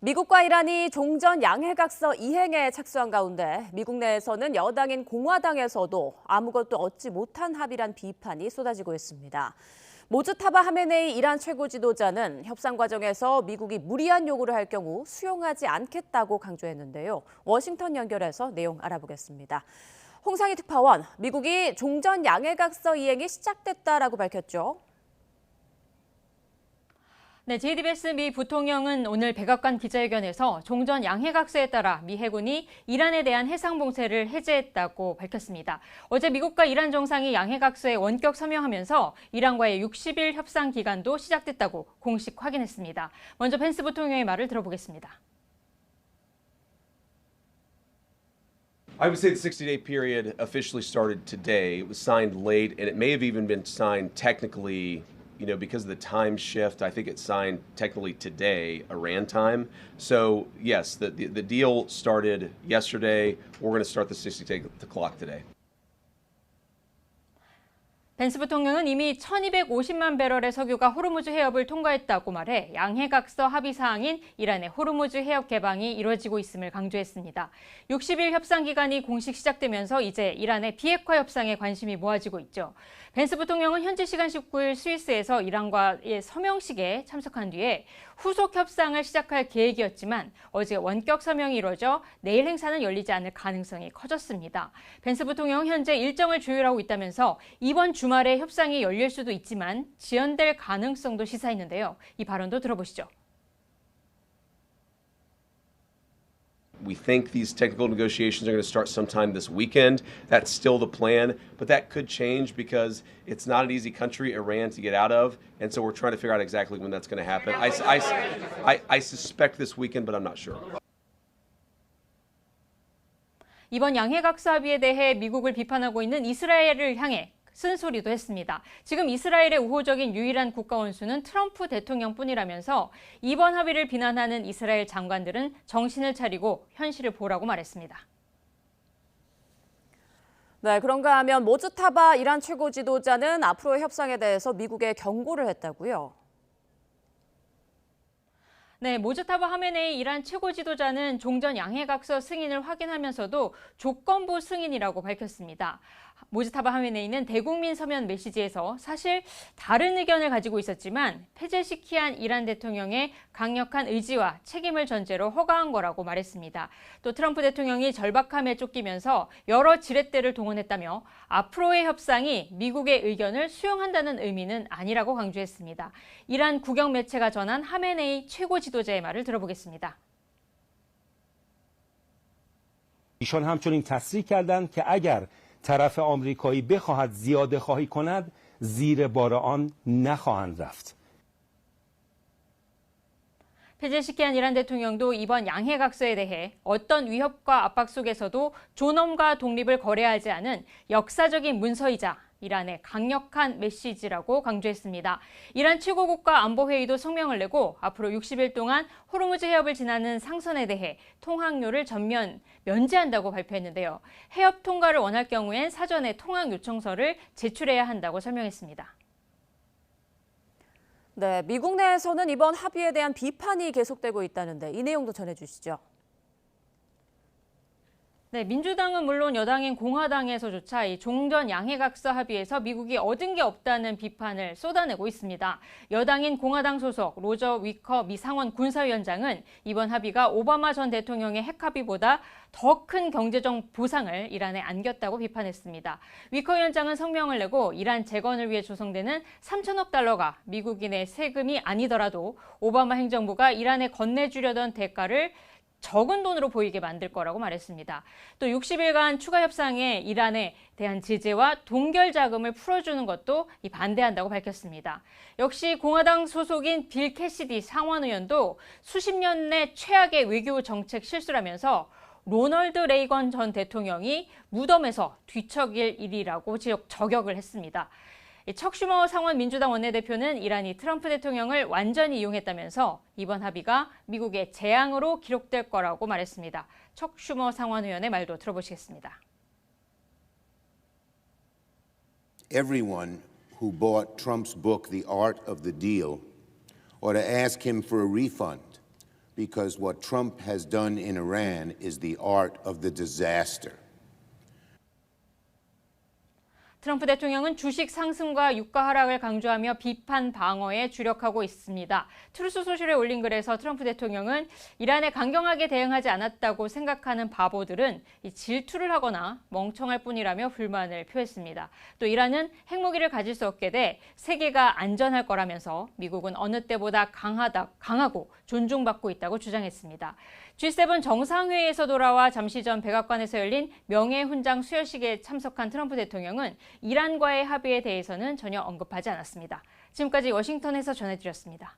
미국과 이란이 종전 양해각서 이행에 착수한 가운데 미국 내에서는 여당인 공화당에서도 아무것도 얻지 못한 합의란 비판이 쏟아지고 있습니다. 모즈타바 하메네이 이란 최고 지도자는 협상 과정에서 미국이 무리한 요구를 할 경우 수용하지 않겠다고 강조했는데요. 워싱턴 연결해서 내용 알아보겠습니다. 홍상희 특파원, 미국이 종전 양해각서 이행이 시작됐다라고 밝혔죠. 네, JDBS 미 부통령은 오늘 백악관 기자회견에서 종전 양해각서에 따라 미 해군이 이란에 대한 해상 봉쇄를 해제했다고 밝혔습니다. 어제 미국과 이란 정상이 양해각서에 원격 서명하면서 이란과의 60일 협상 기간도 시작됐다고 공식 확인했습니다. 먼저 펜스 부통령의 말을 들어보겠습니다. I would say the 60-day period officially started today. It was signed late, and it may have even been signed technically, because of the time shift. I think it's signed technically today, Iran time. So yes, the deal started yesterday. We're going to start the 60-day clock today. 펜스 부통령은 이미 1250만 배럴의 석유가 호르무즈 해협을 통과했다고 말해 양해각서 합의 사항인 이란의 호르무즈 해협 개방이 이뤄지고 있음을 강조했습니다. 60일 협상 기간이 공식 시작되면서 이제 이란의 비핵화 협상에 관심이 모아지고 있죠. 펜스 부통령은 현지 시간 19일 스위스에서 이란과의 서명식에 참석한 뒤에 후속 협상을 시작할 계획이었지만 어제 원격 서명이 이뤄져 내일 행사는 열리지 않을 가능성이 커졌습니다. 펜스 부통령은 현재 일정을 조율하고 있다면서 이번 주말에 협상이 열릴 수도 있지만 지연될 가능성도 시사했는데요. 이 발언도 들어보시죠. We think these technical negotiations are going to start sometime this weekend. That's still the plan, but that could change because it's not an easy country, Iran, to get out of, and so we're trying to figure out exactly when that's going to happen. I suspect this weekend, but I'm not sure. 이번 양해각서 합의에 대해 미국을 비판하고 있는 이스라엘을 향해 쓴소리도 했습니다. 지금 이스라엘의 우호적인 유일한 국가 원수는 트럼프 대통령뿐이라면서 이번 합의를 비난하는 이스라엘 장관들은 정신을 차리고 현실을 보라고 말했습니다. 네, 그런가 하면 모즈타바 이란 최고 지도자는 앞으로의 협상에 대해서 미국에 경고를 했다고요. 네, 모즈타바 하메네이 이란 최고 지도자는 종전 양해각서 승인을 확인하면서도 조건부 승인이라고 밝혔습니다. 모즈타바 하메네이는 대국민 서면 메시지에서 사실 다른 의견을 가지고 있었지만 폐쇄시키한 이란 대통령의 강력한 의지와 책임을 전제로 허가한 거라고 말했습니다. 또 트럼프 대통령이 절박함에 쫓기면서 여러 지렛대를 동원했다며 앞으로의 협상이 미국의 의견을 수용한다는 의미는 아니라고 강조했습니다. 이란 국영 매체가 전한 하메네이 최고 지도자의 말을 들어보겠습니다. ایشان همچنین تصریح کردند که اگر طرف آمریکایی بخواهد زیاده خواهی کند زیر بار آن نخواهند رفت. 폐쇄시키한 이란 대통령도 이번 양해각서에 대해 어떤 위협과 압박 속에서도 존엄과 독립을 거래하지 않은 역사적인 문서이자 이란의 강력한 메시지라고 강조했습니다. 이란 최고국가 안보회의도 성명을 내고 앞으로 60일 동안 호르무즈 해협을 지나는 상선에 대해 통항료를 전면 면제한다고 발표했는데요. 해협 통과를 원할 경우엔 사전에 통항 요청서를 제출해야 한다고 설명했습니다. 네, 미국 내에서는 이번 합의에 대한 비판이 계속되고 있다는데 이 내용도 전해주시죠. 네, 민주당은 물론 여당인 공화당에서조차 이 종전 양해각서 합의에서 미국이 얻은 게 없다는 비판을 쏟아내고 있습니다. 여당인 공화당 소속 로저 위커 미 상원 군사위원장은 이번 합의가 오바마 전 대통령의 핵합의보다 더 큰 경제적 보상을 이란에 안겼다고 비판했습니다. 위커 위원장은 성명을 내고 이란 재건을 위해 조성되는 3천억 달러가 미국인의 세금이 아니더라도 오바마 행정부가 이란에 건네주려던 대가를 적은 돈으로 보이게 만들 거라고 말했습니다. 또 60일간 추가 협상에 이란에 대한 제재와 동결 자금을 풀어주는 것도 반대한다고 밝혔습니다. 역시 공화당 소속인 빌 캐시디 상원 의원도 수십 년 내 최악의 외교 정책 실수라면서 로널드 레이건 전 대통령이 무덤에서 뒤척일 일이라고 저격을 했습니다. 척 슈머 상원 민주당 원내대표는 이란이 트럼프 대통령을 완전히 이용했다면서 이번 합의가 미국의 재앙으로 기록될 거라고 말했습니다. 척 슈머 상원 의원의 말도 들어보시겠습니다. Everyone who bought Trump's book, The Art of the Deal, ought to ask him for a refund because what Trump has done in Iran is the art of the disaster. 트럼프 대통령은 주식 상승과 유가 하락을 강조하며 비판 방어에 주력하고 있습니다. 트루스 소셜에 올린 글에서 트럼프 대통령은 이란에 강경하게 대응하지 않았다고 생각하는 바보들은 질투를 하거나 멍청할 뿐이라며 불만을 표했습니다. 또 이란은 핵무기를 가질 수 없게 돼 세계가 안전할 거라면서 미국은 어느 때보다 강하고 존중받고 있다고 주장했습니다. G7 정상회의에서 돌아와 잠시 전 백악관에서 열린 명예훈장 수여식에 참석한 트럼프 대통령은 이란과의 합의에 대해서는 전혀 언급하지 않았습니다. 지금까지 워싱턴에서 전해드렸습니다.